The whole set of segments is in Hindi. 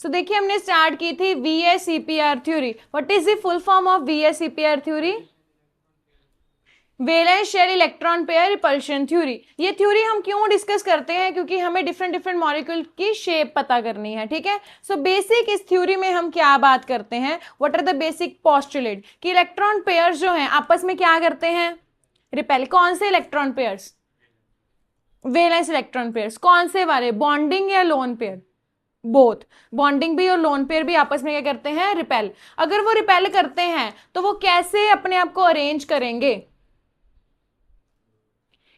सो देखिए हमने स्टार्ट की थी VSEPR theory. What is the full form of VSEPR theory? Valence shell electron pair repulsion theory. ये थ्योरी हम क्यों डिस्कस करते हैं? क्योंकि हमें डिफरेंट डिफरेंट मॉलिक्यूल की शेप पता करनी है। ठीक है, सो बेसिक इस थ्योरी में हम क्या बात करते हैं, what are the basic postulate कि इलेक्ट्रॉन पेयर्स जो हैं आपस में क्या करते हैं, रिपेल। कौन से electron pairs? Valence electron pairs. कौन से वाले, बॉन्डिंग या लोन पेयर? बोथ। बॉन्डिंग भी और लोन पेयर भी आपस में क्या करते हैं, रिपेल। अगर वो रिपेल करते हैं तो वो कैसे अपने आप को अरेंज करेंगे?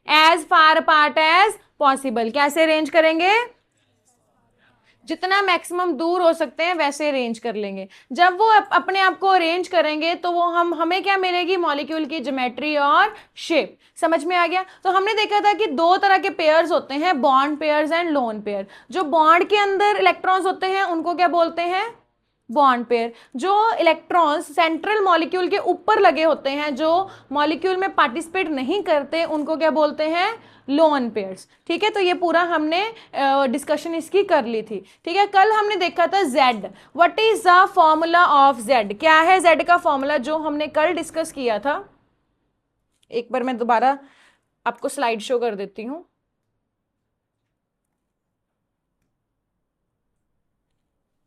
As far apart as possible. कैसे अरेंज करेंगे? जितना मैक्सिमम दूर हो सकते हैं वैसे अरेंज कर लेंगे। जब वो अपने आप को अरेंज करेंगे तो वो हमें क्या मिलेगी, मॉलिक्यूल की ज्योमेट्री और शेप। समझ में आ गया? तो हमने देखा था कि दो तरह के पेयर्स होते हैं, bond pairs and lone pair. जो बॉन्ड के अंदर इलेक्ट्रॉन्स होते हैं उनको क्या बोलते हैं, बॉन्ड पेयर। जो इलेक्ट्रॉन्स सेंट्रल मॉलिक्यूल के ऊपर लगे होते हैं, जो मॉलिक्यूल में पार्टिसिपेट नहीं करते, उनको क्या बोलते हैं, लोन पेयर्स। ठीक है, तो ये पूरा हमने डिस्कशन इसकी कर ली थी। ठीक है, कल हमने देखा था Z. What is the formula of Z? क्या है जेड का फॉर्मूला जो हमने कल डिस्कस किया था? एक बार मैं दोबारा आपको स्लाइड शो कर देती हूं।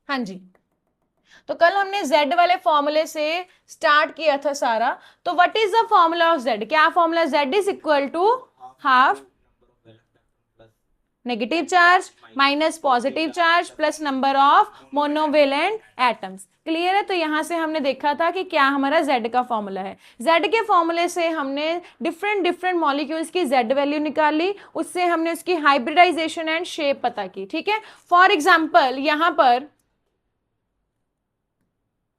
हाँ जी, तो कल हमने z वाले फॉर्मूले से स्टार्ट किया था सारा। तो what is the formula of z? क्या formula? z is equal to half negative charge minus positive charge plus number of monovalent atoms. Clear है? तो यहां से हमने देखा था कि क्या हमारा z का फॉर्मूला है। z के फॉर्मूले से हमने डिफरेंट डिफरेंट मॉलिक्यूल्स की z वैल्यू निकाली, उससे हमने उसकी हाइब्रिडाइजेशन एंड शेप पता की। ठीक है, फॉर एग्जाम्पल यहां पर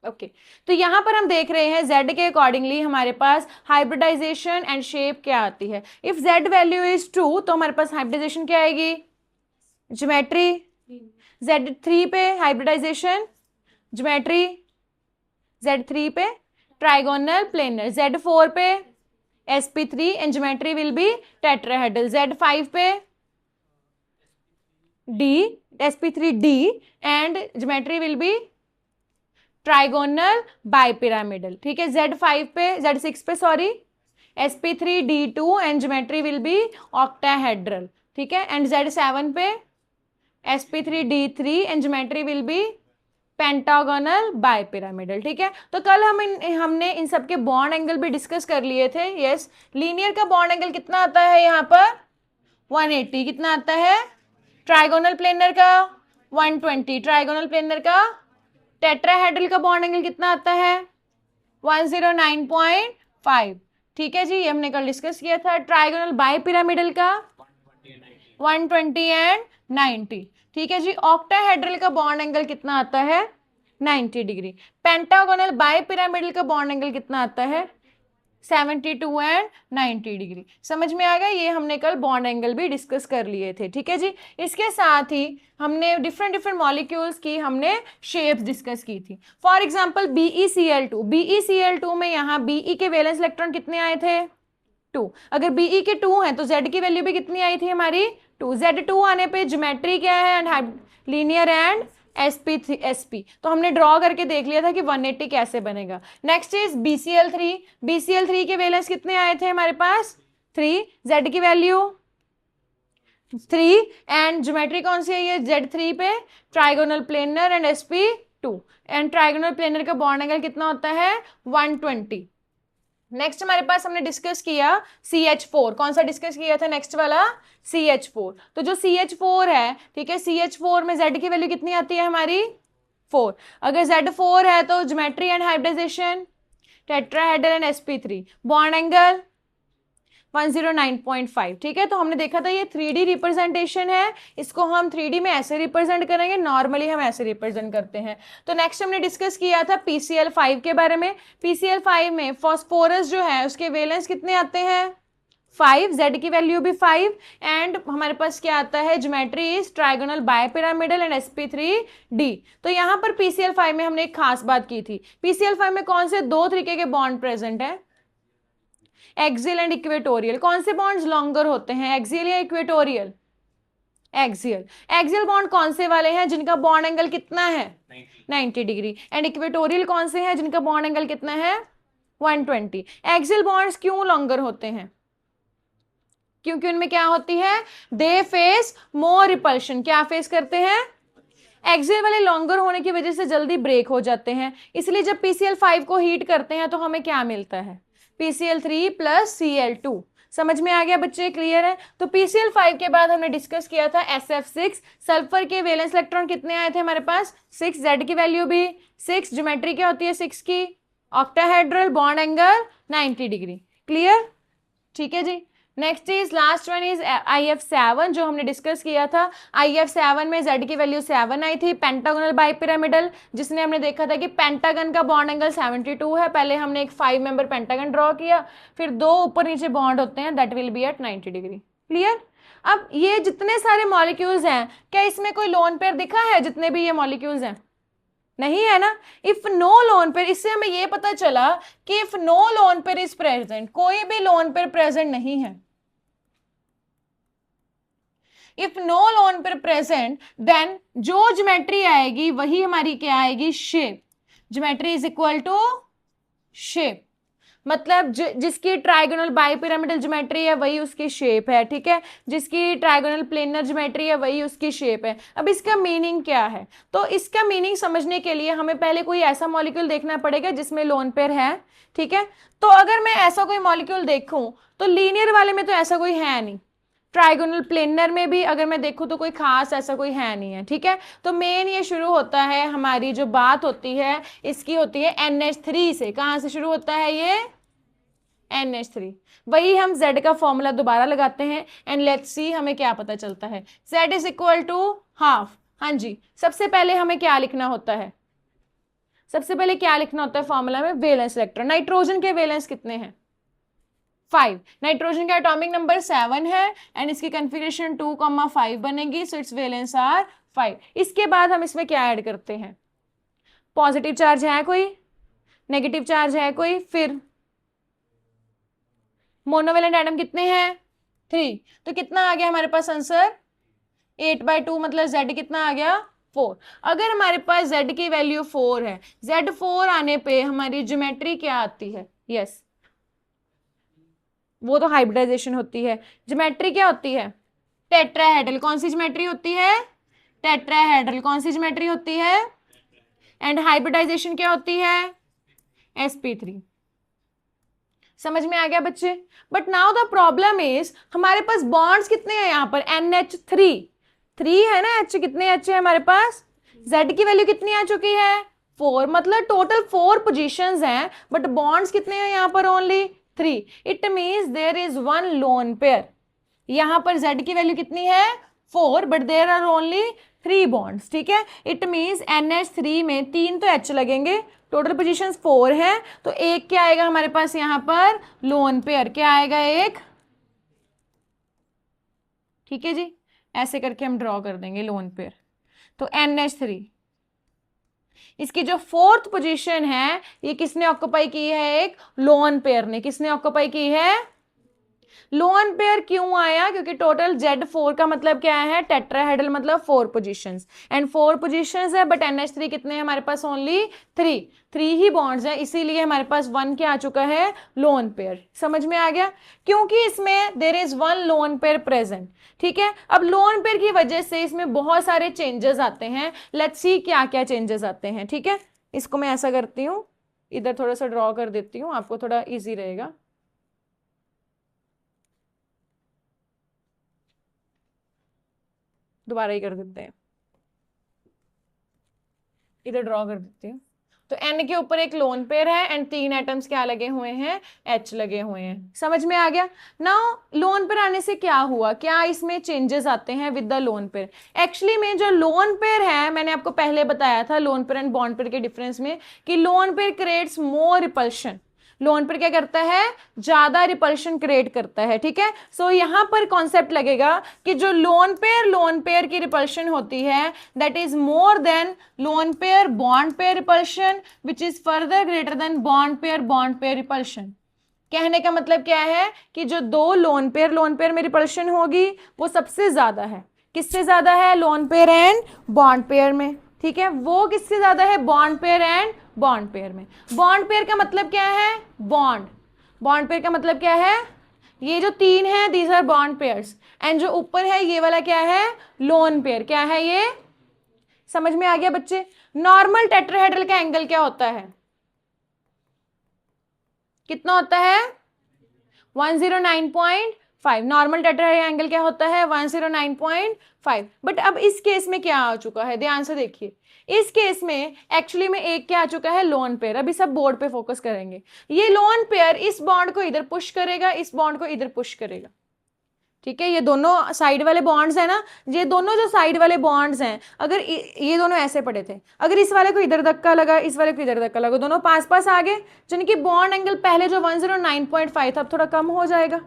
ओके तो यहां पर हम देख रहे हैं z के अकॉर्डिंगली हमारे पास हाइब्रिडाइजेशन एंड शेप क्या आती है। इफ z वैल्यू इज 2 तो हमारे पास हाइब्रिडाइजेशन क्या आएगी, ज्योमेट्री। z3 पे हाइब्रिडाइजेशन, ज्योमेट्री। z3 पे ट्राइगोनल प्लेनर। z4 पे sp3 and geometry will B tetrahedral. z5 पे d sp3d and geometry will B trigonal bipyramidal. ठीक है, z5 पे z6 पे sorry sp3d2 and geometry will B octahedral. ठीक है, एंड z7 पे sp3d3 and geometry will B pentagonal bipyramidal. ठीक है, तो कल हमने इन सब के बॉन्ड एंगल भी डिस्कस कर लिए थे। यस, लीनियर का बॉन्ड एंगल कितना आता है यहाँ पर, 180। कितना आता है? ट्राइगोनल प्लेनर का 120। ट्राइगोनल प्लेनर का टेट्राहेड्रल का बॉन्ड एंगल कितना आता है, 109.5। ठीक है जी, ये हमने कल डिस्कस किया था। ट्राइगोनल बाइपिरामिडल का 120 एंड 90। ठीक है जी, ऑक्टाहेड्रल का बॉन्ड एंगल कितना आता है, 90 डिग्री। पेंटागोनल बाइपिरामिडल का बॉन्ड एंगल कितना आता है, 72 एंड 90 डिग्री। समझ में आ गया? ये हमने कल बॉन्ड एंगल भी डिस्कस कर लिए थे। ठीक है जी, इसके साथ ही हमने डिफरेंट डिफरेंट मॉलिक्यूल्स की हमने शेप्स डिस्कस की थी। For example BeCl2। BeCl2 में यहाँ Be के वैलेंस इलेक्ट्रॉन कितने आए थे, 2। अगर Be के 2 हैं तो Z की वैल्यू भी कितनी आई थी हमारी, 2। Z2 आने पे ज्योमेट्री क्या है, लीनियर एंड sp तो हमने ड्रॉ करके देख लिया था कि 180 कैसे बनेगा। Next is BCl3। BCl3 के वैलेंस कितने आए थे हमारे पास, 3। Z की वैल्यू 3 एंड ज्योमेट्री कौन सी है ये, Z3 पे trigonal planar and sp2 and trigonal planar का बॉन्ड एंगल कितना होता है, 120। नेक्स्ट हमारे पास हमने डिस्कस किया CH4। कौन सा डिस्कस किया था नेक्स्ट वाला, CH4। तो जो CH4 है, ठीक है, CH4 में Z की वैल्यू कितनी आती है हमारी, 4। अगर Z4 है तो geometry and hybridisation tetrahedral and sp3 bond angle 109.5। ठीक है, तो हमने देखा था ये 3D रिप्रेजेंटेशन है, इसको हम 3D में ऐसे रिप्रेजेंट करेंगे, नॉर्मली हम ऐसे रिप्रेजेंट करते हैं। तो नेक्स्ट हमने डिस्कस किया था PCl5 के बारे में। PCl5 में फॉस्फोरस जो है उसके वैलेंस कितने आते हैं, 5। Z की वैल्यू भी 5 एंड हमारे पास क्या आता है, geometry is trigonal bipyramidal and sp3d। तो यहाँ पर PCl5 में हमने एक खास बात की थी। PCl5 में कौन से दो तरीके के बॉन्ड प्रेजेंट है, एक्सियल एंड इक्वेटोरियल। कौन से बॉन्ड्स लॉन्गर होते हैं, एक्सियल या इक्वेटोरियल, एक्सियल। एक्सियल बॉन्ड कौन से वाले हैं जिनका बॉन्ड एंगल कितना है 90 डिग्री, एंड इक्वेटोरियल कौन से हैं जिनका बॉन्ड एंगल कितना है 120। एक्सियल बॉन्ड्स क्यों लॉन्गर होते हैं, क्योंकि उनमें क्या होती है, दे फेस मोर रिपल्शन। क्या फेस करते हैं, एक्सियल वाले लॉन्गर होने की वजह से जल्दी ब्रेक हो जाते हैं, इसलिए जब PCl5 को हीट करते हैं तो हमें क्या मिलता है, PCl3 प्लस Cl2। समझ में आ गया बच्चे, क्लियर है। तो PCl5 के बाद हमने डिस्कस किया था SF6। सल्फर के वैलेंस इलेक्ट्रॉन कितने आए थे हमारे पास 6, Z की वैल्यू भी 6, ज्योमेट्री क्या होती है 6 की, octahedral, bond angle 90 degree, clear, ठीक है जी। Next is last one is IF7 जो हमने डिस्कस किया था। IF7 में Z की वैल्यू 7 आई थी, पेंटागोनल बाइपिरामिडल, जिसने हमने देखा था कि पेंटागन का बॉन्ड एंगल 72 है। पहले हमने एक 5 मेंबर पेंटागन ड्रॉ किया, फिर 2 ऊपर नीचे बॉन्ड होते हैं, that will be at 90 degree, clear. अब ये जितने सारे मॉलिक्यूल्स हैं, क्या इसमें कोई लोन पेयर दिखा है, जितने भी ये मॉलिक्यूल्स हैं, नहीं है ना। इफ नो लोन पेयर, इससे हमें ये पता चला कि if no lone pair is present, कोई भी लोन पेयर प्रेजेंट नहीं है, if no lone pair present, then जो ज्योमेट्री आएगी वही हमारी क्या आएगी, shape. Geometry is equal to shape, मतलब जिसकी ट्राइगोनल बाइपिरामिडल ज्योमेट्री है वही उसकी शेप है, ठीक है। जिसकी ट्राइगोनल प्लेनर ज्योमेट्री है वही उसकी शेप है। अब इसका मीनिंग क्या है, तो इसका मीनिंग समझने के लिए हमें पहले कोई ऐसा मॉलिक्यूल देखना पड़ेगा जिसमें लोन पेयर है, ठीक है। तो अगर मैं ऐसा कोई मॉलिक्यूल देखूं तो लीनियर वाले में तो ऐसा कोई है नहीं, ट्राइगोनल प्लेनर में भी अगर मैं देखूं तो कोई खास ऐसा कोई है नहीं है, ठीक है। तो मेन ये शुरू होता है, हमारी जो बात होती है इसकी होती है NH3 से। कहां से शुरू होता है ये, NH3। वही हम Z का फॉर्मूला दोबारा लगाते हैं एंड लेट्स सी हमें क्या पता चलता है, Z is equal to half. हाँ जी, सबसे पहले हमें क्या लिखना होता है, सबसे पहले क्या लिखना होता है फॉर्मूला में, वैलेंस इलेक्ट्रॉन। नाइट्रोजन के वैलेंस कितने हैं 5, नाइट्रोजन का एटॉमिक नंबर 7 है एंड इसकी कॉन्फ़िगरेशन 2,5 बनेगी, सो इट्स वैलेंस आर 5। इसके बाद हम इसमें क्या ऐड करते हैं, पॉजिटिव चार्ज है कोई, नेगेटिव चार्ज है कोई, फिर मोनोवेलेंट एटम कितने हैं 3, तो कितना आ गया हमारे पास आंसर 8/2, मतलब Z कितना आ गया 4। अगर हमारे पास Z की वैल्यू 4 है, Z4 आने पे हमारी ज्योमेट्री क्या आती है, यस वो तो हाइब्रिडाइजेशन होती है। ज्योमेट्री क्या होती है, टेट्राहेड्रल। कौन सी ज्योमेट्री होती है, टेट्राहेड्रल। कौन सी ज्योमेट्री होती है, एंड हाइब्रिडाइजेशन क्या होती है, sp3। समझ में आ गया बच्चे। But now the problem is हमारे पास बॉन्ड्स कितने हैं यहाँ पर, NH3 3 है ना, H कितने H है हमारे पास, Z की वैल्यू कितनी आ चुकी है 4, मतलब टोटल 4 पोजीशंस हैं, बट बॉन्ड्स कितने हैं यहाँ पर, only 3। It means there is 1 lone pair. यहाँ पर Z की वैल्यू कितनी है 4, but there are only 3 bonds, ठीक है। इट मीन्स NH3 में 3 तो H लगेंगे, टोटल पोजीशंस 4 है, तो एक क्या आएगा हमारे पास यहाँ पर लोन पेयर, क्या आएगा एक, ठीक है जी। ऐसे करके हम ड्रॉ कर देंगे लोन पेयर। तो NH3 इसकी जो 4th पोजीशन है ये किसने ऑक्युपाई की है, एक लोन पेयर ने। किसने ऑक्युपाई की है, लोन पेयर क्यों आया, क्योंकि टोटल Z4 का मतलब क्या है, टेट्राहेड्रल मतलब 4 पोजीशंस, एंड 4 पोजीशंस है, बट NH3 कितने हैं हमारे पास, ओनली 3 ही बॉन्ड्स हैं, इसीलिए हमारे पास 1 क्या आ चुका है, लोन पेयर। समझ में आ गया, क्योंकि इसमें there is 1 lone pair present, ठीक है। अब लोन पेयर की वजह से इसमें बहुत सारे चेंजेस आते हैं, लेट्स सी क्या क्या चेंजेस आते हैं, ठीक है। इसको मैं ऐसा करती हूँ, इधर थोड़ा सा ड्रॉ कर देती हूँ, आपको थोड़ा ईजी रहेगा। दोबारा ही कर देते हैं, इधर ड्रॉ कर देती हूँ। तो N के ऊपर एक लोन पेयर है एंड 3 एटम्स क्या लगे हुए हैं, H लगे हुए हैं। समझ में आ गया। नाउ लोन पेयर आने से क्या हुआ, क्या इसमें चेंजेस आते हैं with the lone pair. Actually में जो लोन पेयर है, मैंने आपको पहले बताया था lone pair and bond pair के डिफरेंस में, कि lone pair creates more repulsion. Loan pair क्या करता है, ज्यादा रिपल्शन क्रिएट करता है, ठीक है। सो यहां पर कॉन्सेप्ट लगेगा कि जो लोन पेयर की रिपल्शन होती है that is more than loan pair bond pair repulsion, which is further greater than bond pair repulsion. कहने का मतलब क्या है कि जो 2 लोन पेयर में रिपल्शन होगी वो सबसे ज्यादा है, किससे ज्यादा है? Lone pair and bond pair में, ठीक है। वो किससे ज्यादा है? Bond pair and bond pair में। बॉन्ड पेयर का मतलब क्या है? बॉन्ड। बॉन्ड पेयर का मतलब क्या है? ये जो तीन है these are bond pairs, and जो ऊपर है ये वाला क्या है? Lone pair. क्या है ये? समझ में आ गया बच्चे? नॉर्मल टेट्राहेड्रल का एंगल क्या होता है? कितना होता है? 109.5। नॉर्मल टेट्राहेड्रल एंगल क्या होता है? 109.5। बट अब इस केस में क्या आ चुका है? ध्यान से देखिए, इस केस में एक्चुअली में एक क्या आ चुका है? Lone pair. अभी सब बोर्ड पे फोकस करेंगे। ये लोन पेयर इस बॉन्ड को इधर पुश करेगा, इस बॉन्ड को इधर पुश करेगा, ठीक है। ये दोनों साइड वाले बॉन्ड्स हैं ना, ये दोनों जो साइड वाले बॉन्ड्स हैं, अगर ये दोनों ऐसे पड़े थे, अगर इस वाले को इधर धक्का लगा, इस वाले को इधर धक्का लगा, दोनों पास पास आ गए, यानी कि बॉन्ड एंगल पहले जो 109.5 था अब थोड़ा कम हो जाएगा।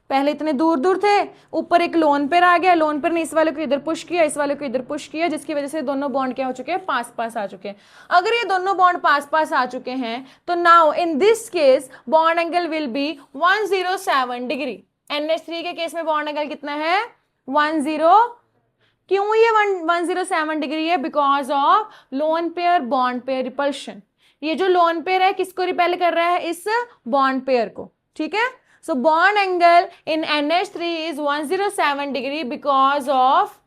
पहले इतने दूर दूर थे, ऊपर एक लोन पेयर आ गया, लोन पेयर ने इस वाले को इधर पुश किया, इस वाले को इधर पुश किया, जिसकी वजह से दोनों बॉन्ड क्या हो चुके हैं? पास पास आ चुके हैं। अगर ये दोनों बॉन्ड पास पास आ चुके हैं तो now in this case bond angle will be 107 degree. NH3 के केस में बॉन्ड एंगल कितना है? 10। क्यों ये 107 डिग्री है? Because of loan pair bond pair repulsion. ये जो लोन पेयर है किसको रिपेल कर रहा है? इस बॉन्ड पेयर को, ठीक है। So bond angle in NH3 is 107 degree because of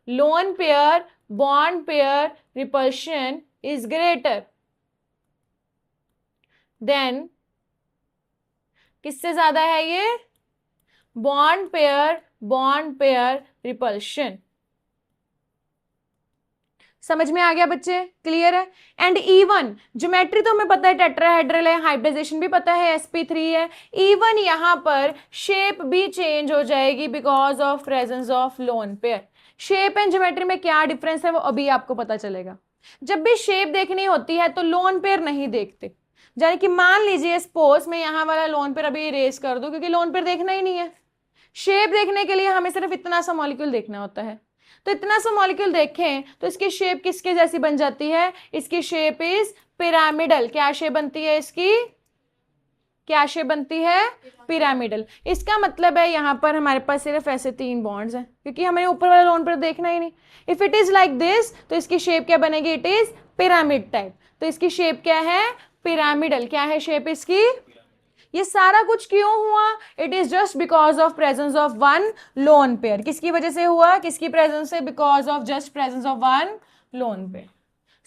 loan pair bond pair repulsion is greater than, किससे ज्यादा है ये? Bond pair repulsion. समझ में आ गया बच्चे? क्लियर है? एंड इवन ज्योमेट्री तो हमें पता है, टेट्राहेड्रल है, हाइब्रिडाइजेशन भी पता है, sp3 है। इवन यहां पर शेप भी चेंज हो जाएगी because of presence of lone pair. Shape and geometry में क्या डिफरेंस है वो अभी आपको पता चलेगा। जब भी शेप देखनी होती है तो लोन पेयर नहीं देखते, यानी कि मान लीजिए सपोज मैं यहाँ वाला लोन पेयर अभी इरेज कर दूं, क्योंकि लोन पेयर देखना ही नहीं है। शेप देखने के लिए हमें सिर्फ इतना सा मॉलिक्यूल देखना होता है, तो इतना सा मॉलिक्यूल देखें तो इसकी शेप किसके जैसी बन जाती है? इसकी शेप इज पिरामिडल। क्या शेप बनती है इसकी? क्या शेप बनती है? पिरामिडल। इसका मतलब है यहाँ पर हमारे पास सिर्फ ऐसे तीन बॉन्ड्स हैं, क्योंकि हमें ऊपर वाला लोन पेयर देखना ही नहीं। If it is like this तो इसकी शेप क्या बनेगी? It is pyramid type. तो इसकी शेप क्या है? पिरामिडल। क्या है शेप इसकी? ये सारा कुछ क्यों हुआ? It is just because of presence of one lone pair. किसकी वजह से हुआ? किसकी प्रेजेंस से? Because of just presence of one loan pair.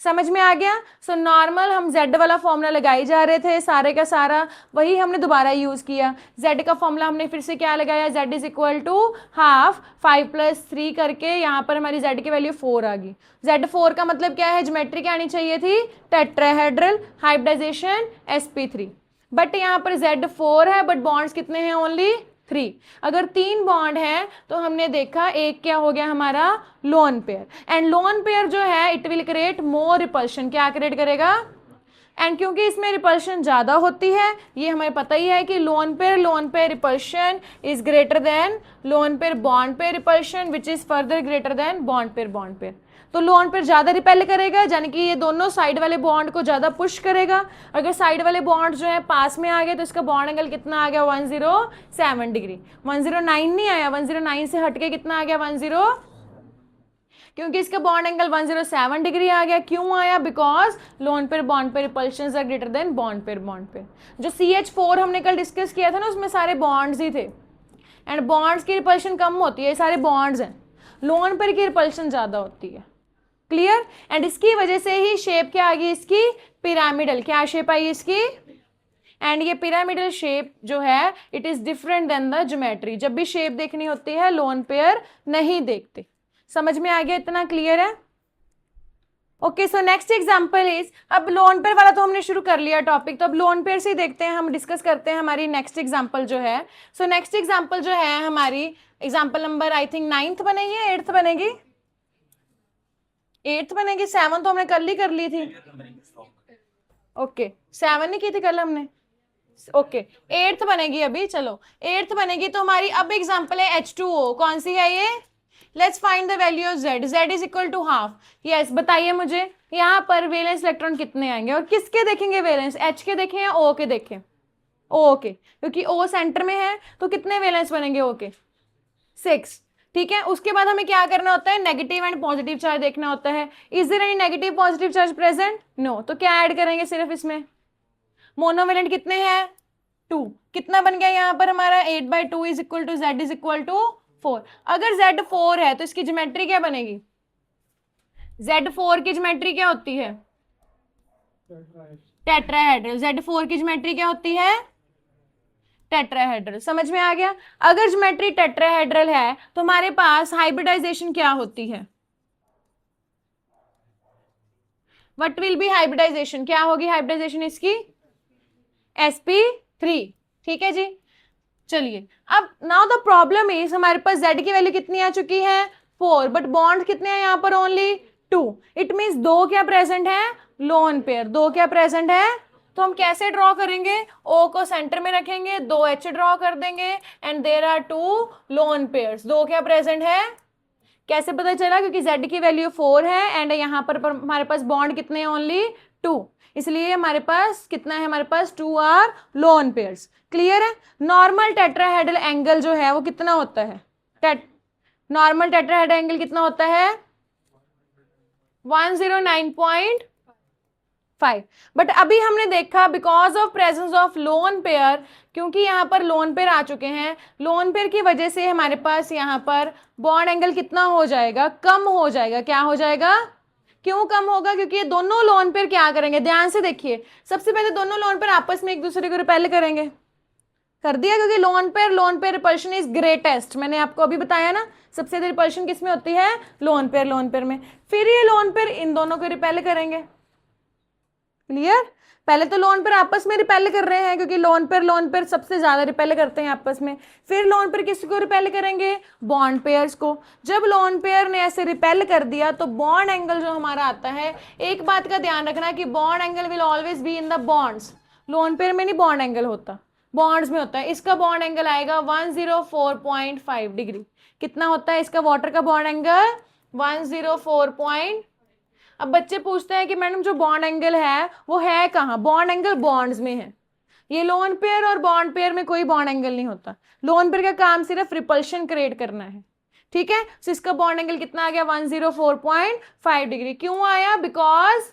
समझ में आ गया? सो नॉर्मल हम z वाला फॉर्मूला लगाई जा रहे थे, सारे का सारा वही हमने दोबारा यूज किया। z का फॉर्मूला हमने फिर से क्या लगाया? z is equal to half 5 + 3 करके यहाँ पर हमारी z की वैल्यू 4 आ गई। z4 का मतलब क्या है? ज्योमेट्री क्या आनी चाहिए थी? Tetrahedral, hybridisation, sp3। बट यहाँ पर Z4 है, बट बॉन्ड्स कितने हैं? ओनली 3। अगर 3 बॉन्ड है तो हमने देखा एक क्या हो गया हमारा? Lone pair. And lone pair जो है it will create more repulsion. क्या क्रिएट करेगा? एंड क्योंकि इसमें रिपल्शन ज्यादा होती है, ये हमें पता ही है कि lone pair repulsion is greater than loan pair bond pair repulsion, which is further greater than bond pair. तो लोन पेयर ज्यादा रिपेल करेगा, यानी कि ये दोनों साइड वाले बॉन्ड को ज्यादा पुश करेगा। अगर साइड वाले बॉन्ड जो है पास में आ गए तो इसका बॉन्ड एंगल कितना आ गया? 107 डिग्री। 109 नहीं आया, 109 से हटके कितना आ गया? 10, क्योंकि इसका बॉन्ड एंगल 107 डिग्री आ गया। क्यों आया? Because lone pair bond pair repulsion are greater than bond pair. जो CH4 हमने कल डिस्कस किया था ना, उसमें सारे बॉन्ड्स ही थे, एंड बॉन्ड्स की रिपल्शन कम होती है, सारे बॉन्ड्स हैं। लोन पेयर की रिपल्शन ज्यादा होती है। क्लियर? एंड इसकी वजह से ही शेप क्या आ गई इसकी? पिरामिडल। क्या शेप आई इसकी? एंड ये पिरामिडल शेप जो है it is different than the geometry. जब भी शेप देखनी होती है लोन पेयर नहीं देखते। समझ में आ गया? इतना क्लियर है? Okay, so next example is, अब लोन पेयर वाला तो हमने शुरू कर लिया टॉपिक, तो अब लोन पेयर से ही देखते हैं, हम डिस्कस करते हैं हमारी नेक्स्ट एग्जांपल जो है। सो नेक्स्ट एग्जांपल जो है हमारी example number I think 9th बनेगी या 8th बनेगी? 8th बनेगी। 7 तो हमने कल ही कर ली थी। ओके, 7 नहीं की थी कल हमने। ओके, 8th बनेगी अभी। चलो 8th बनेगी तो हमारी अब एग्जांपल है H2O। कौन सी है ये? Let's find the value of Z। Z is equal to half. Yes, बताइए मुझे यहाँ पर वैलेंस इलेक्ट्रॉन कितने आएंगे और किसके देखेंगे वैलेंस? H के देखें या O के देखें? O के, क्योंकि O सेंटर में है तो कितने वैलेंस बनेंगे O के? 6। ठीक है, उसके बाद हमें क्या करना होता है, नेगेटिव एंड पॉजिटिव चार्ज देखना होता है। Is there any negative positive charge present? No. तो क्या ऐड करेंगे सिर्फ इसमें, मोनोवेलेंट कितने हैं 2, कितना बन गया यहाँ पर हमारा 8/2 is equal to Z is equal to 4। अगर Z 4 है तो इसकी ज्योमेट्री क्या बनेगी, Z4 की ज्योमेट्री क्या होती है, टेट्राहेड्रल। Z4 की ज्योमेट्री क्या होती है, टेट्राहेड्रल। समझ में आ गया? अगर ज्योमेट्री टेट्राहेड्रल है तो हमारे पास हाइब्रिडाइजेशन क्या होती है, व्हाट विल बी हाइब्रिडाइजेशन, क्या होगी हाइब्रिडाइजेशन इसकी, sp3। ठीक है जी, चलिए अब नाउ द प्रॉब्लम इज हमारे पास Z की वैल्यू कितनी आ चुकी है 4, बट बॉन्ड कितने हैं यहाँ पर ओनली 2। इट मीन्स दो क्या प्रेजेंट है, लोन पेयर, दो क्या प्रेजेंट है। तो हम कैसे ड्रॉ करेंगे, O को सेंटर में रखेंगे, 2 H ड्रॉ कर देंगे and there are 2 lone pairs, दो क्या प्रेजेंट है। कैसे पता चला, क्योंकि Z की वैल्यू 4 है एंड यहाँ पर हमारे पास बॉन्ड कितने हैं ओनली 2, इसलिए हमारे पास कितना है, हमारे पास 2 आर लोन पेयर्स। क्लियर है? नॉर्मल टेट्राहेड्रल एंगल जो है वो कितना होता है, नॉर्मल टेट्राहेड्रल एंगल कितना होता है 109.5। बट अभी हमने देखा because of presence of lone pair, क्योंकि यहाँ पर लोन पेयर आ चुके हैं, लोन पेयर की वजह से हमारे पास यहाँ पर बॉन्ड एंगल कितना हो जाएगा, कम हो जाएगा। क्या हो जाएगा, क्यों कम होगा, क्योंकि ये दोनों लोन पेयर क्या करेंगे, ध्यान से देखिए, सबसे पहले दोनों लोन पेयर आपस में एक दूसरे को रिपेल करेंगे, कर दिया, क्योंकि lone pair repulsion is greatest, मैंने आपको अभी बताया ना, सबसे ज्यादा रिपल्शन किसमें होती है, लोन पेयर में। फिर ये लोन पेयर इन दोनों को रिपेल करेंगे। क्लियर? पहले तो लोन पेयर आपस में रिपेल कर रहे हैं, क्योंकि लोन पेयर सबसे ज्यादा रिपेल करते हैं आपस में। फिर लोन पेयर किसको रिपेल करेंगे, बॉन्ड पेयर्स को। जब लोन पेयर ने ऐसे रिपेल कर दिया तो बॉन्ड एंगल जो हमारा आता है, एक बात का ध्यान रखना कि bond angle will always be in the bonds, lone pair में नहीं बॉन्ड एंगल होता, बॉन्ड्स में होता है। इसका बॉन्ड एंगल आएगा 104.5 डिग्री। कितना होता है इसका वाटर का बॉन्ड एंगल, 104. अब बच्चे पूछते हैं कि मैडम जो बॉन्ड एंगल है वो है कहाँ, बॉन्ड एंगल बॉन्ड्स में है। ये लोन पेयर और बॉन्ड पेयर में कोई बॉन्ड एंगल नहीं होता, लोन पेयर का काम सिर्फ रिपल्शन क्रिएट करना है। ठीक है, तो इसका बॉन्ड एंगल कितना आ गया 104.5 डिग्री। क्यों आया, because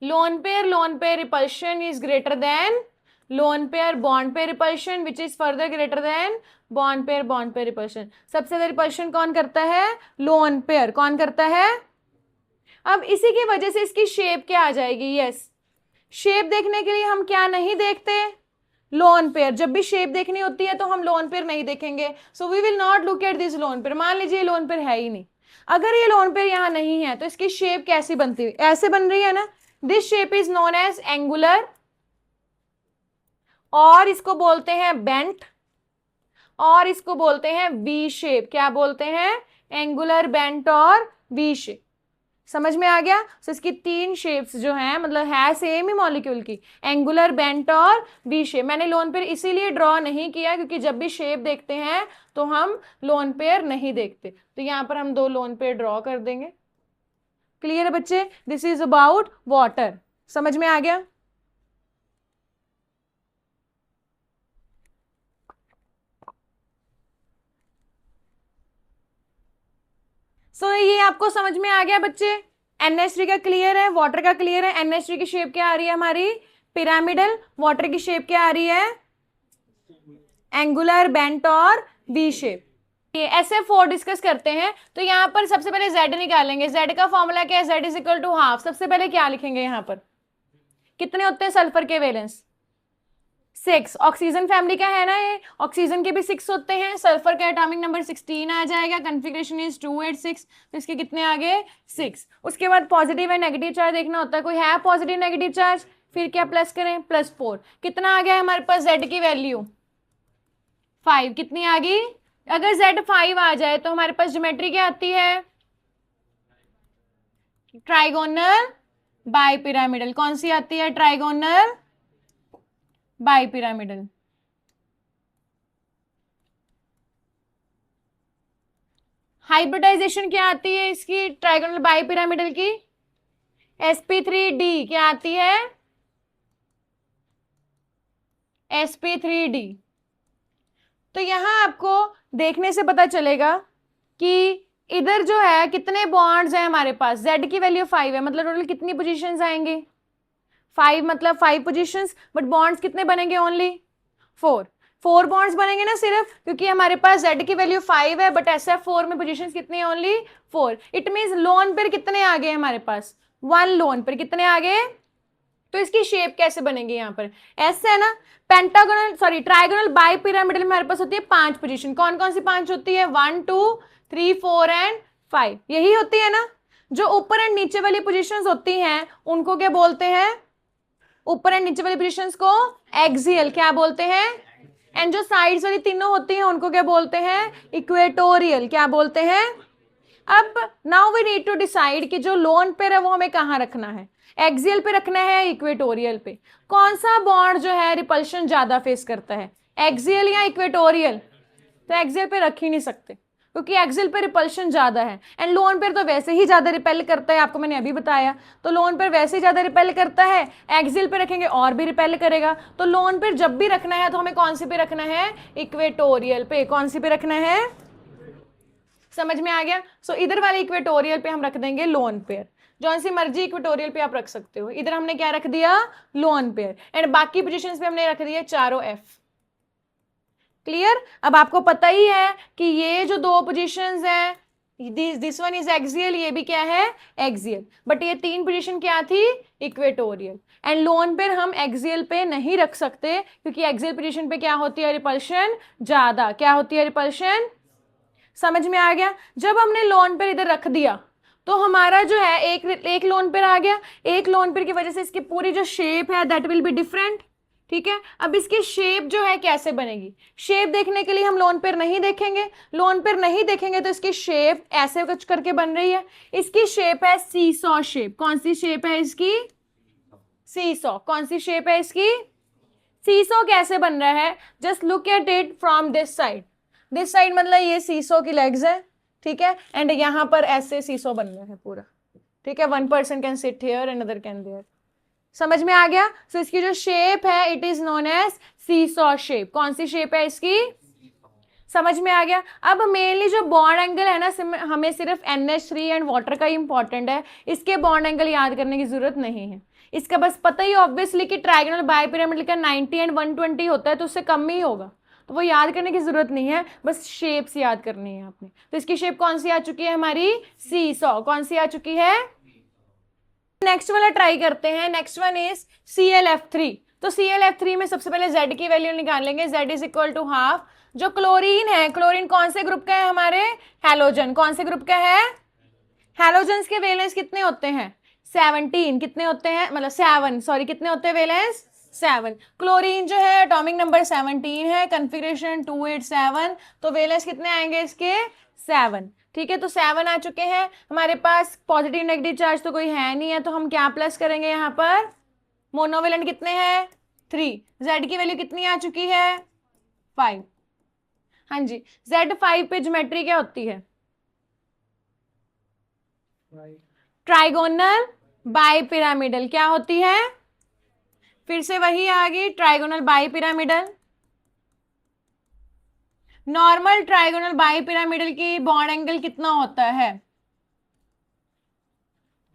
lone pair repulsion is greater than loan pair bond pair repulsion, which is further greater than bond pair repulsion. सबसे ज्यादा रिपल्शन कौन करता है, लोन पेयर। कौन करता है? अब इसी की वजह से इसकी शेप क्या आ जाएगी, यस, शेप देखने के लिए हम क्या नहीं देखते, लोन पेयर। जब भी शेप देखनी होती है तो हम लोन पेयर नहीं देखेंगे, so we will not look at this lone pair. मान लीजिए लोन पेयर है ही नहीं, अगर ये लोन पेयर यहां नहीं है तो इसकी शेप कैसी बनती है, ऐसे बन रही है ना, this shape is known as angular, और इसको बोलते हैं बेंट, और इसको बोलते हैं वी शेप। क्या बोलते हैं, एंगुलर, बेंट और वी शेप। समझ में आ गया? तो इसकी 3 शेप्स जो हैं, मतलब है सेम ही मॉलिक्यूल की, एंगुलर, बेंट और वी शेप। मैंने लोन पेयर इसीलिए ड्रॉ नहीं किया क्योंकि जब भी शेप देखते हैं तो हम लोन पेयर नहीं देखते, तो यहां पर हम 2 लोन पेयर ड्रॉ कर देंगे। क्लियर है बच्चे? This is about water. समझ में आ गया? ये आपको समझ में आ गया बच्चे? NH3 का क्लियर है, वाटर का क्लियर है। NH3 की शेप क्या आ रही है हमारी, पिरामिडल। वाटर की शेप क्या आ रही है, एंगुलर, बेंट और वी शेप। ये SF4 डिस्कस करते हैं। तो यहाँ पर सबसे पहले Z निकालेंगे। Z का फॉर्मूला क्या है, Z is equal to half. सबसे पहले क्या लिखेंगे, यहाँ पर कितने होते हैं सल्फर के वैलेंस, 6। ऑक्सीजन फैमिली का है ना ये, ऑक्सीजन के भी 6 होते हैं, सल्फर का एटॉमिक नंबर 16 आ जाएगा, कॉन्फ़िगरेशन इज 286, तो इसके कितने आ गए 6। उसके बाद पॉजिटिव एंड नेगेटिव चार्ज देखना होता है, कोई है पॉजिटिव नेगेटिव चार्ज, फिर क्या प्लस करें, +4। कितना आ गया हमारे पास Z की वैल्यू 5। कितनी आ गई, अगर Z 5 आ जाए तो हमारे पास ज्योमेट्री क्या आती है, ट्राइगोनल बाइपिरामिडल। कौन सी आती है, ट्राइगोनल बाइपिरामिडल। हाइब्रिडाइजेशन क्या आती है इसकी, ट्राइगोनल बाइपिरामिडल की, sp3d। क्या आती है, sp3d। तो यहाँ आपको देखने से पता चलेगा कि इधर जो है कितने बॉन्ड्स हैं हमारे पास, z की वैल्यू 5 है, मतलब टोटल कितनी पोजीशंस आएंगी, 5, मतलब 5 पोजीशंस, बट बॉन्ड्स कितने बनेंगे, ओनली 4 बॉन्ड्स बनेंगे ना सिर्फ, क्योंकि हमारे पास z की वैल्यू 5 है बट SF4 में पोजीशंस कितनी है, only 4। It means lone pair कितने आ गए हमारे पास, 1 लोन पेयर, कितने आ गए। तो इसकी शेप कैसे बनेगी, यहाँ पर ऐसे है ना, ट्राइगोनल बाई पिरामिडल में हमारे पास होती है 5 पोजीशन, कौन कौन सी 5 होती है, 1 2 3 4 एंड 5, यही होती है ना। जो ऊपर एंड नीचे वाली पोजीशंस होती हैं उनको क्या बोलते हैं, ऊपर एंड नीचे वाली पोजीशंस को एक्सियल क्या बोलते हैं, एंड जो साइड्स वाली तीनों होती हैं उनको क्या बोलते हैं, इक्वेटोरियल क्या बोलते हैं। अब now we need to decide कि जो लोन पेयर है वो हमें कहाँ रखना है, एक्सियल पे रखना है, इक्वेटोरियल पे। कौन सा बॉन्ड जो है रिपल्शन ज्यादा फेस करता है, एक्सियल या इक्वेटोरियल। तो एक्सियल पे रख ही नहीं सकते क्योंकि एक्सियल पे रिपल्शन ज्यादा है, एंड लोन पेयर तो वैसे ही ज्यादा रिपेल करता है, आपको मैंने अभी बताया। तो लोन पेयर वैसे ही ज्यादा रिपेल करता है, एक्सियल पे रखेंगे और भी रिपेल करेगा। तो लोन पेयर जब भी रखना है तो हमें कौन सी पे रखना है, इक्वेटोरियल पे। कौन सी पे रखना है, समझ में आ गया। सो इधर वाले इक्वेटोरियल पे हम रख देंगे लोन पेयर, जौन सी मर्जी इक्वेटोरियल पे आप रख सकते हो। इधर हमने क्या रख दिया, लोन पेयर, एंड बाकी पोजीशंस पे हमने रख दिया चारों एफ। क्लियर। अब आपको पता ही है कि ये जो दो पोजीशंस हैं, दिस वन इज एक्सियल, ये भी क्या है, एक्सियल, बट ये 3 पोजीशन क्या थी, इक्वेटोरियल। एंड लोन पेयर हम एक्सियल पे नहीं रख सकते क्योंकि एक्सियल पोजीशन पे क्या होती है, रिपल्शन ज्यादा, क्या होती है, रिपल्शन। समझ में आ गया। जब हमने लोन पेयर इधर रख दिया तो हमारा जो है एक लोन पेयर आ गया, एक लोन पेयर की वजह से इसकी पूरी जो शेप है दैट विल बी डिफरेंट। ठीक है, अब इसकी शेप जो है कैसे बनेगी, शेप देखने के लिए हम लोन पेयर नहीं देखेंगे, लोन पेयर नहीं देखेंगे तो इसकी शेप ऐसे कुछ करके बन रही है। इसकी शेप है सीसॉ शेप। कौन सी शेप है इसकी, सीसॉ। कौन सी शेप है इसकी, सीसॉ। कैसे बन रहा है, just look at it from this side मतलब ये सीसो की लेग्स है, ठीक है, एंड यहाँ पर ऐसे सीसो बन रहा है पूरा, ठीक है। 1 person can sit here and other can there. समझ में आ गया। सो इसकी जो शेप है it is known as seesaw shape. कौन सी शेप है इसकी, समझ में आ गया। अब मेनली जो बॉन्ड एंगल है ना, हमें सिर्फ NH3 एंड वाटर का ही इंपॉर्टेंट है, इसके बॉन्ड एंगल याद करने की जरूरत नहीं है। इसका बस पता ही ऑब्वियसली कि ट्राइगोनल बाइपिरामिडल का 90 एंड 120 होता है, तो उससे कम ही होगा, तो वो याद करने की जरूरत नहीं है, बस शेप्स याद करनी है आपने। तो इसकी शेप कौन सी आ चुकी है हमारी, सीसॉ। कौन सी आ चुकी है। नेक्स्ट वाला ट्राई करते हैं। Next one is ClF3। तो ClF3 में सबसे पहले Z की वैल्यू निकालेंगे, Z is equal to half. जो क्लोरीन है, क्लोरीन कौन से ग्रुप का है हमारे, हैलोजन। कौन से ग्रुप का है, हैलोजेंस के वैलेंस कितने होते हैं, 17। कितने होते हैं, मतलब 7, सॉरी, कितने होते हैं वैलेंस, 7। क्लोरीन जो है एटॉमिक नंबर 17 है, कॉन्फ़िगरेशन 287, तो वैलेंस कितने आएंगे इसके, 7। ठीक है, तो 7 आ चुके हैं हमारे पास। पॉजिटिव नेगेटिव चार्ज तो कोई है नहीं है, तो हम क्या प्लस करेंगे यहाँ पर, मोनोवेलेंट कितने हैं, 3। Z की वैल्यू कितनी आ चुकी है, 5। हाँ जी, Z5 पे ज्योमेट्री क्या होती है, ट्राइगोनल बाइपिरामिडल। क्या होती है, फिर से वही आ गई, trigonal bipyramidal. Normal trigonal bipyramidal की बॉन्ड एंगल कितना होता है,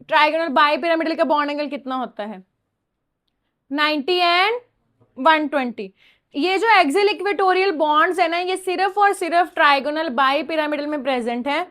ट्राइगोनल बाइपिरामिडल का बॉन्ड एंगल कितना होता है, 90 एंड 120। ये जो एक्सियल इक्वेटोरियल बॉन्ड्स है ना, ये सिर्फ और सिर्फ ट्राइगोनल बाइपिरामिडल में प्रेजेंट है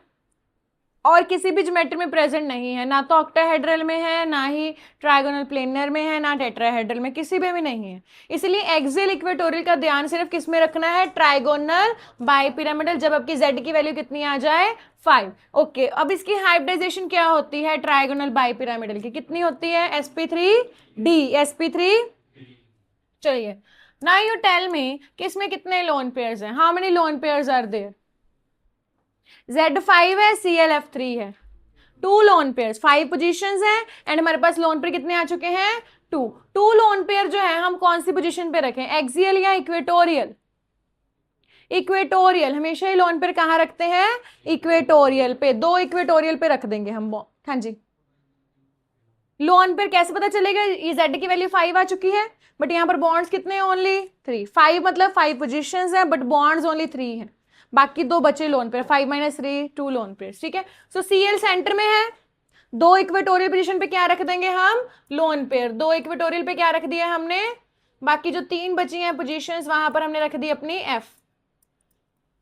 और किसी भी ज्योमेट्री में प्रेजेंट नहीं है, ना तो ऑक्टाहेड्रल में है, ना ही ट्राइगोनल प्लेनर में है, ना टेट्राहेड्रल में, किसी में भी नहीं है। इसलिए एक्सियल इक्वेटोरियल का ध्यान सिर्फ किस में रखना है, ट्राइगोनल बाइपिरामिडल, जब आपकी Z की वैल्यू कितनी आ जाए, 5। ओके, अब इसकी हाइब्रिडाइजेशन क्या होती है ट्राइगोनल बाइपिरामिडल की, कितनी होती है, sp3d, sp3। चलिए, नाउ यू टेल मी कि इसमें कितने लोन पेयर्स हैं, how many lone pairs are there. Z5 है, ClF3 है, 2 लोन पेयर्स, 5 पोजीशंस हैं, एंड हमारे पास लोन पेयर कितने आ चुके हैं, 2 लोन पेयर जो है हम कौन सी पोजीशन पे रखें, एक्सियल या इक्वेटोरियल। इक्वेटोरियल, हमेशा ही लोन पेयर कहाँ रखते हैं, इक्वेटोरियल पे, 2 इक्वेटोरियल पे रख देंगे हम। हाँ जी, लोन पेयर कैसे पता चलेगा? ये जेड की वैल्यू 5 आ चुकी है, बट यहाँ पर बॉन्ड्स कितने हैं? ओनली 3। 5 मतलब 5 पोजिशन है, बट बॉन्ड्स ओनली 3 है, बाकी 2 बचे लोन पेयर, 5 - 3 2 लोन पेयर, ठीक है। सो सीएल सेंटर में है, 2 इक्वेटोरियल पोजीशन पे क्या रख देंगे हम? Lone pair. 2 इक्वेटोरियल पे क्या रख दिया हमने? बाकी जो 3 बची हैं पोजीशंस, वहां पर हमने रख दी अपनी एफ,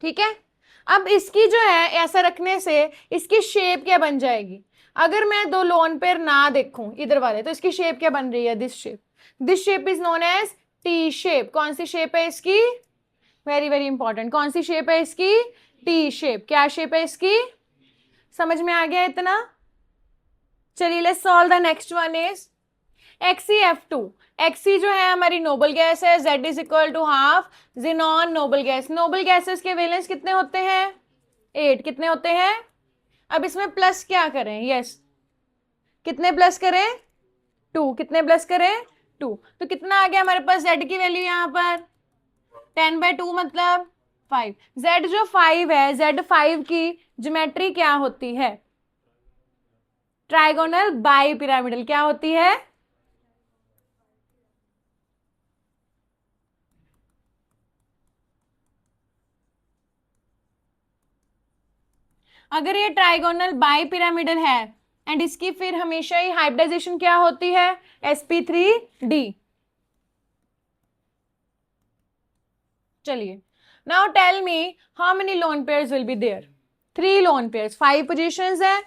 ठीक है। अब इसकी जो है ऐसा रखने से इसकी शेप क्या बन जाएगी? अगर मैं 2 लोन पेयर ना देखूं इधर वाले, तो इसकी शेप क्या बन रही है? This shape is known as T shape. कौन सी शेप है इसकी? वेरी वेरी इंपॉर्टेंट, कौन सी शेप है इसकी? T shape. क्या शेप है इसकी? समझ में आ गया इतना? चलिए let's solve the next one is XeF2। Xe जो है हमारी नोबल गैस है, Z is equal to half xenon noble gas. Noble gases के वैलेंस कितने होते हैं? 8। कितने होते हैं? अब इसमें प्लस क्या करें? यस, कितने प्लस करें? 2। कितने प्लस करें? 2। तो कितना आ गया हमारे पास Z की वैल्यू यहाँ पर? 10/2 मतलब 5। Z जो 5 है, Z5 की ज्योमेट्री क्या होती है? Trigonal bipyramidal. क्या होती है? अगर ये ट्राइगोनल बाइपिरामिडल है एंड इसकी फिर हमेशा ही हाइब्रिडाइजेशन क्या होती है? sp3d। चलिए now tell me how many lone pairs will be there? 3 lone pairs, 5 positions है,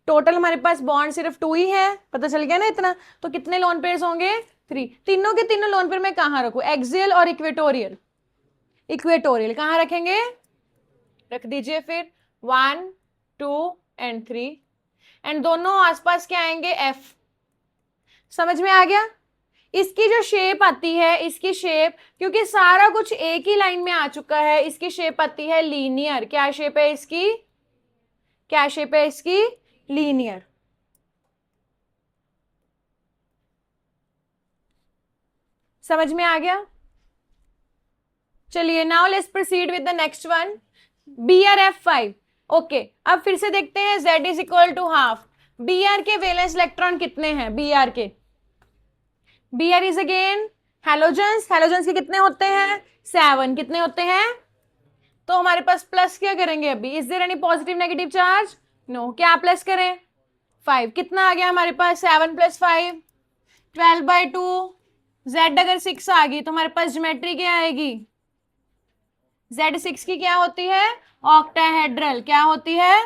टोटल हमारे पास बॉन्ड सिर्फ 2 ही है, पता चल गया ना इतना। तो कितने लोन पेयर्स होंगे? 3। तीनों के तीनों लोन पेयर मैं कहाँ रखूं? एक्सियल और इक्वेटोरियल। इक्वेटोरियल कहाँ रखेंगे? रख दीजिए फिर 1 2 एंड 3, एंड दोनों आसपास क्या आएंगे? एफ। समझ में आ गया? इसकी जो शेप आती है, इसकी शेप, क्योंकि सारा कुछ एक ही लाइन में आ चुका है, इसकी शेप आती है लीनियर। क्या शेप है इसकी? क्या शेप है इसकी? लीनियर। समझ में आ गया? चलिए now let's proceed with the next one, BrF5। Okay, अब फिर से देखते हैं Z is equal to half. Br के वैलेंस इलेक्ट्रॉन कितने हैं? Br is again halogens. Halogens के कितने होते हैं? 7। कितने होते हैं? तो हमारे पास प्लस क्या करेंगे अभी? Is there any positive negative charge? No. क्या प्लस करें? 5। कितना आ गया हमारे पास? 7 + 5 12/2। Z अगर 6 आ गई तो हमारे पास ज्योमेट्री क्या आएगी? Z6 की क्या होती है? ऑक्टाहेड्रल। क्या होती है?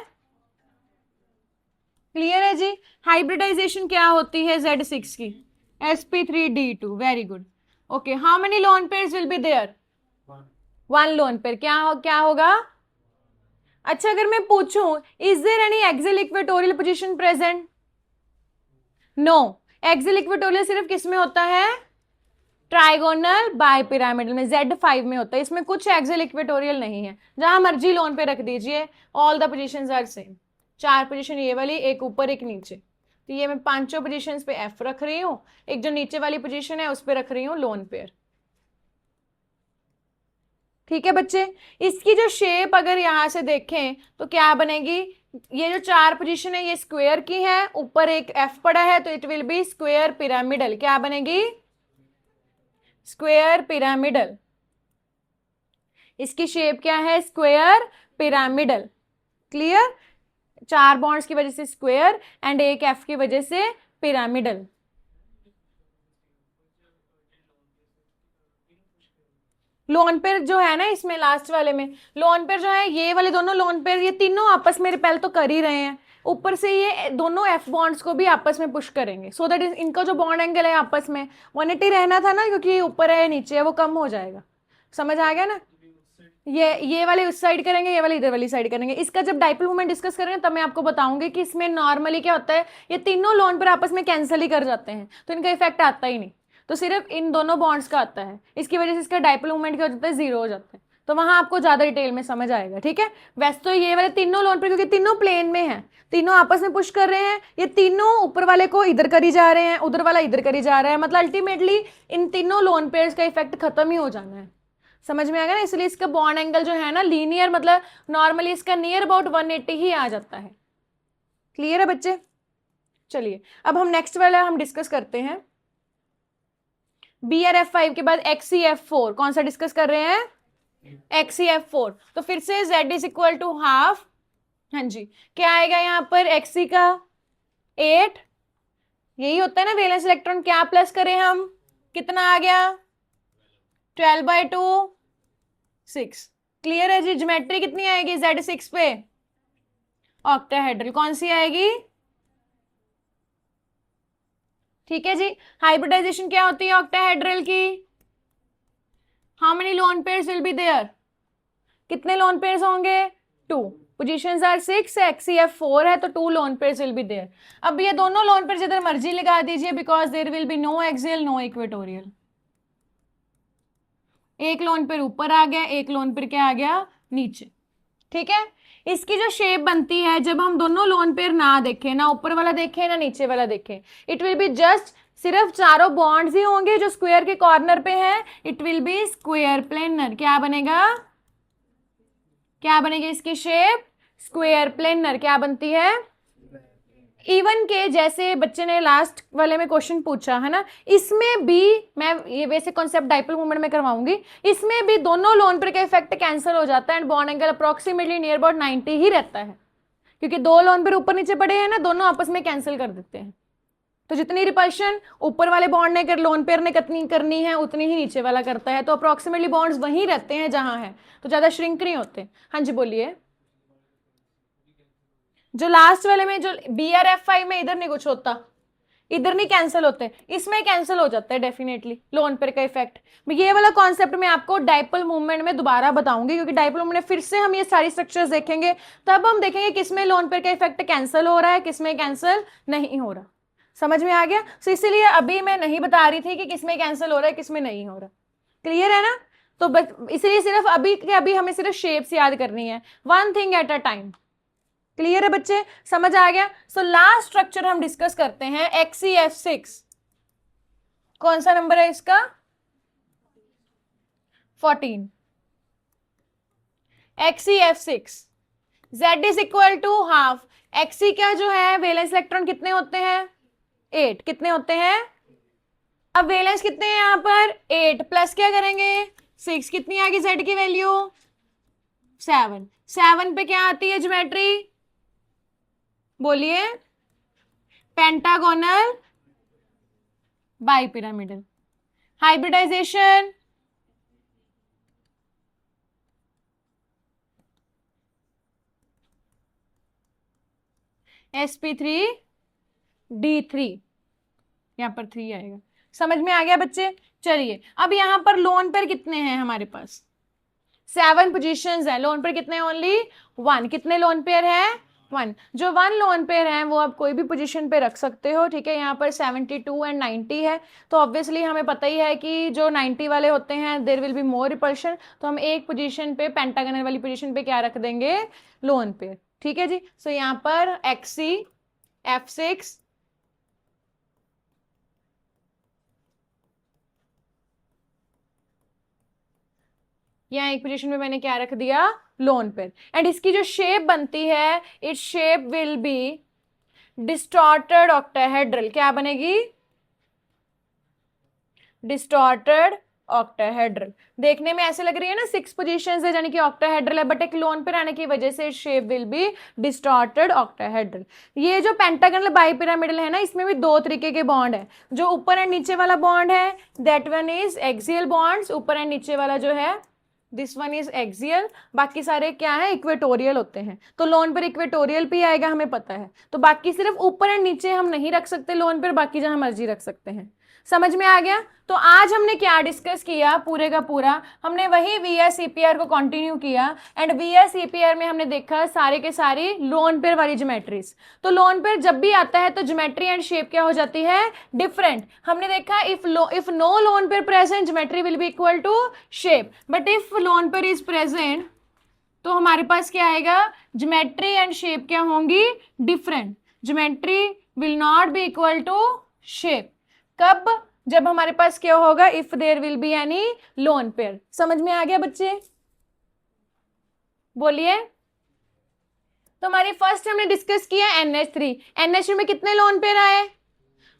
क्लियर है जी? हाइब्रिडाइजेशन क्या होती है Z6 की? sp3d2। Very good. Okay, how many lone pairs will be there? 1 lone pair. क्या होगा? अच्छा, अगर मैं पूछूं is there any axial equatorial position present? No. Axial equatorial सिर्फ किस में होता है? ट्राइगोनल बाइपिरामिडल में, Z5 में होता है। इसमें कुछ एक्सियल इक्वेटोरियल नहीं है, जहां मर्जी लोन पे रख दीजिए, all the positions are same. 4 position ये वाली, एक ऊपर एक नीचे, तो ये मैं 5 पोजीशंस पे F रख रही हूँ, एक जो नीचे वाली पोजीशन है उस पे रख रही हूँ लोन पेयर। ठीक है बच्चे, इसकी जो शेप अगर यहां से देखें तो क्या बनेगी? ये जो 4 पोजीशन है ये स्क्वायर की है, ऊपर एक F पड़ा है, तो it will be square pyramidal. क्या बनेगी? Square pyramidal. इसकी शेप क्या है? Square pyramidal. क्लियर? 4 बॉन्ड्स की वजह से स्क्वायर एंड एक F की वजह से पिरामिडल। लोन पेयर जो है ना इसमें लास्ट वाले में, लोन पेयर जो है ये वाले दोनों लोन पेयर, ये तीनों आपस में रिपेल तो कर ही रहे हैं, ऊपर से ये दोनों F बॉन्ड्स को भी आपस में पुश करेंगे, सो दैट इनका जो बॉन्ड एंगल है आपस में 180 रहना था ना, क्योंकि ये ऊपर है नीचे है, वो कम हो जाएगा। समझ आ गया ना? ये वाले उस साइड करेंगे, ये वाले इधर वाली साइड करेंगे। इसका जब डाइपोल मोमेंट डिस्कस करेंगे तब मैं आपको बताऊंगी कि इसमें नॉर्मली क्या होता है, ये तीनों लोन पर आपस में कैंसिल ही कर जाते हैं, तो इनका इफेक्ट आता ही नहीं, तो सिर्फ इन दोनों बॉन्ड्स का आता है, इसकी वजह से इसका डाइपोल मोमेंट क्या हो जाता है? 0 हो जाता है। तो वहां आपको ज्यादा डिटेल में समझ आएगा। ठीक है, वैसे तो ये वाले तीनों लोन पर, क्योंकि तीनों प्लेन में है, तीनों आपस में पुश कर रहे हैं, ये तीनों ऊपर वाले को इधर करी जा रहे हैं, उधर वाला इधर करी जा रहा है, मतलब अल्टीमेटली इन तीनों लोन पेयर्स का इफेक्ट खत्म ही हो जाना है। समझ में आ गया ना? इसलिए इसका बॉन्ड एंगल जो है ना लीनियर, मतलब नॉर्मली इसका नियर अबाउट 180 ही आ जाता है। क्लियर है बच्चे? चलिए अब हम नेक्स्ट वाला हम डिस्कस करते हैं। BRF5 के बाद XCF4 कौन सा डिस्कस कर रहे हैं? XCF4। तो फिर से Z is equal to half, हाँ जी, क्या आएगा यहाँ पर XC का 8, यही होता है ना वैलेंस इलेक्ट्रॉन, क्या प्लस करें हम, कितना आ गया 12/2 6। क्लियर है जी? ज्योमेट्री कितनी आएगी Z6 पे? ऑक्टाहेड्रल। कौन सी आएगी? ठीक है जी। हाइब्रिडाइजेशन क्या होती है ऑक्टाहेड्रल की? How many lone pairs will be there? कितने लोन पेयर्स होंगे? 2। पोजीशंस आर 6, XCF4 है तो 2 lone pairs will be there. अब ये दोनों लोन पेयर्स जिधर मर्जी लगा दीजिए, because there will be no axial no equatorial. एक लोन पेयर ऊपर आ गया, एक लोन पेयर क्या आ गया नीचे। ठीक है, इसकी जो शेप बनती है जब हम दोनों लोन पेयर ना देखें, ना ऊपर वाला देखें ना नीचे वाला देखें, इट विल बी जस्ट सिर्फ चारों बॉन्ड्स ही होंगे जो स्क्वायर के कॉर्नर पे हैं। It will be square planar. क्या बनेगा? क्या बनेगी इसकी शेप? Square planar. क्या बनती है? इवन के जैसे बच्चे ने लास्ट वाले में क्वेश्चन पूछा है ना, इसमें भी मैं ये वैसे कॉन्सेप्ट डाइपोल मूवमेंट में करवाऊंगी, इसमें भी दोनों लोन पेयर का इफेक्ट कैंसिल हो जाता है and bond angle approximately near about 90 ही रहता है, क्योंकि दो लोन पेयर ऊपर नीचे पड़े हैं ना, दोनों आपस में कैंसिल कर देते हैं। तो जितनी रिपल्शन ऊपर वाले बॉन्ड ने कर लोन पेयर ने कितनी करनी है उतनी ही नीचे वाला करता है, तो अप्रोक्सीमेटली बॉन्ड्स वहीं रहते हैं जहां है, तो ज्यादा श्रिंक नहीं होते। हाँ जी बोलिए। जो लास्ट वाले में जो BRF5 में इधर नहीं कुछ होता, इधर नहीं कैंसिल होते, इसमें कैंसिल हो जाता है डेफिनेटली लोन पेयर का इफेक्ट। ये वाला कॉन्सेप्ट मैं आपको डाइपोल मूवमेंट में दोबारा बताऊंगी, क्योंकि डाइपोल मूवमेंट में फिर से हम ये सारी स्ट्रक्चर्स देखेंगे, तब हम देखेंगे किसमें लोन पेयर का इफेक्ट कैंसिल हो रहा है, किसमें कैंसिल नहीं हो रहा। समझ में आ गया? तो इसीलिए अभी मैं नहीं बता रही थी कि किसमें कैंसिल हो रहा है किसमें नहीं हो रहा। क्लियर है ना? तो इसलिए सिर्फ अभी के अभी हमें सिर्फ शेप्स याद करनी है, one thing at a time. Clear है बच्चे? समझ आ गया? सो लास्ट स्ट्रक्चर हम डिस्कस करते हैं XCF6। कौन सा नंबर है इसका? 14। XCF6 Z is equal to half. XC का जो है वैलेंस इलेक्ट्रॉन कितने होते हैं? 8। कितने होते हैं? अब वैलेंस कितने हैं यहां पर? 8 प्लस क्या करेंगे 6। कितनी आ गई Z की वैल्यू? 7। 7 पे क्या आती है ज्योमेट्री? बोलिए। Pentagonal bipyramidal. हाइब्रिडाइजेशन sp3d3, यहां पर 3 आएगा। समझ में आ गया बच्चे? चलिए अब यहां पर लोन पेयर कितने हैं हमारे पास? 7 पोजीशंस है। लोन पेयर कितने? ओनली 1। कितने लोन पेयर है? 1। जो 1 लोन पेयर है वो आप कोई भी पोजीशन पे रख सकते हो। ठीक है, यहाँ पर 72 एंड 90 है, तो ऑब्वियसली हमें पता ही है कि जो 90 वाले होते हैं there will be more repulsion, तो हम एक पोजीशन पे पेंटागनल वाली पोजीशन पे क्या रख देंगे? Lone pair. ठीक है जी। सो यहाँ पर XCF6 यहाँ एक पोजीशन में मैंने क्या रख दिया? Lone pair. एंड इसकी जो शेप बनती है, its shape will be distorted octahedral. क्या बनेगी? Distorted octahedral. देखने में ऐसे लग रही है ना 6 पोजीशंस है यानी कि ऑक्टाहेड्रल है, बट एक लोन पेयर आने की वजह से shape will be distorted octahedral. ये जो पेंटागनल बाइपिरामिडल है ना, इसमें भी 2 तरीके के बॉन्ड है। जो ऊपर एंड नीचे वाला बॉन्ड है that one is axial bonds, ऊपर एंड नीचे वाला जो है दिस वन इज एक्सियल, बाकी सारे क्या है? इक्वेटोरियल होते हैं। तो लोन पर इक्वेटोरियल भी आएगा हमें पता है, तो बाकी सिर्फ ऊपर एंड नीचे हम नहीं रख सकते लोन पर, बाकी जहां मर्जी रख सकते हैं। समझ में आ गया? तो आज हमने क्या डिस्कस किया? पूरे का पूरा हमने वही VSEPR को कंटिन्यू किया, एंड VSEPR में हमने देखा सारे के सारी लोन पेयर वाली ज्योमेट्रीज। तो लोन पेयर जब भी आता है तो ज्योमेट्री एंड शेप क्या हो जाती है? डिफरेंट। हमने देखा if no lone pair present geometry will be equal to shape, but if lone pair is present तो हमारे पास क्या आएगा? ज्योमेट्री एंड शेप क्या होंगी? Different. Geometry will not be equal to shape. कब? जब हमारे पास क्या होगा? If there will be any lone pair. समझ में आ गया बच्चे? बोलिए। तो हमारी फर्स्ट हमने डिस्कस किया NH3। NH3 में कितने लोन पेयर आए?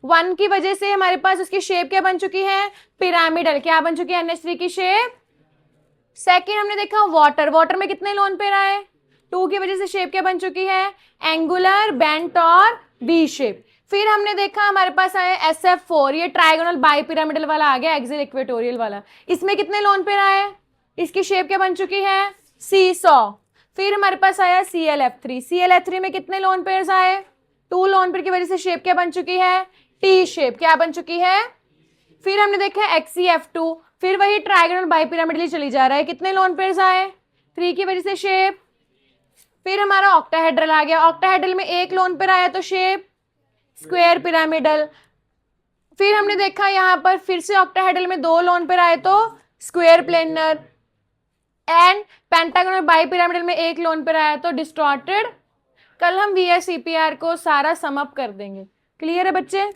1 की वजह से हमारे पास उसकी शेप क्या बन चुकी है? पिरामिडल। क्या बन चुकी है NH3 की शेप? सेकेंड हमने देखा वाटर। वाटर में कितने लोन पेयर आए? 2 की वजह से शेप क्या बन चुकी है? एंगुलर, बेंट और वी शेप। फिर हमने देखा हमारे पास आया SF4, ये ट्राइगोनल बाइपिरामिडल वाला आ गया, एक्सियल इक्वेटोरियल वाला। इसमें कितने लोन पेयर आए? इसकी शेप क्या बन चुकी है? सीसॉ। फिर हमारे पास आया ClF3। ClF3 में कितने लोन पेयर्स आए? 2 लोन पेयर की वजह से शेप क्या बन चुकी है? T shape. क्या बन चुकी है? फिर हमने देखा XeF2, फिर वही ट्राइगोनल बाइपिरामिडल चली जा रहा है। कितने लोन पेयर्स आए? 3 की वजह से शेप। फिर हमारा ऑक्टाहेड्रल आ गया। ऑक्टाहेड्रल में 1 लोन पेयर आया तो शेप स्क्वायर पिरामिडल। फिर हमने देखा यहां पर फिर से ऑक्टाहेड्रल में 2 लोन पेयर आए तो square planar. And pentagonal bipyramidal में 1 लोन पेयर आया तो डिस्टॉर्टेड। कल हम VSEPR को सारा सम अप कर देंगे। क्लियर है बच्चे?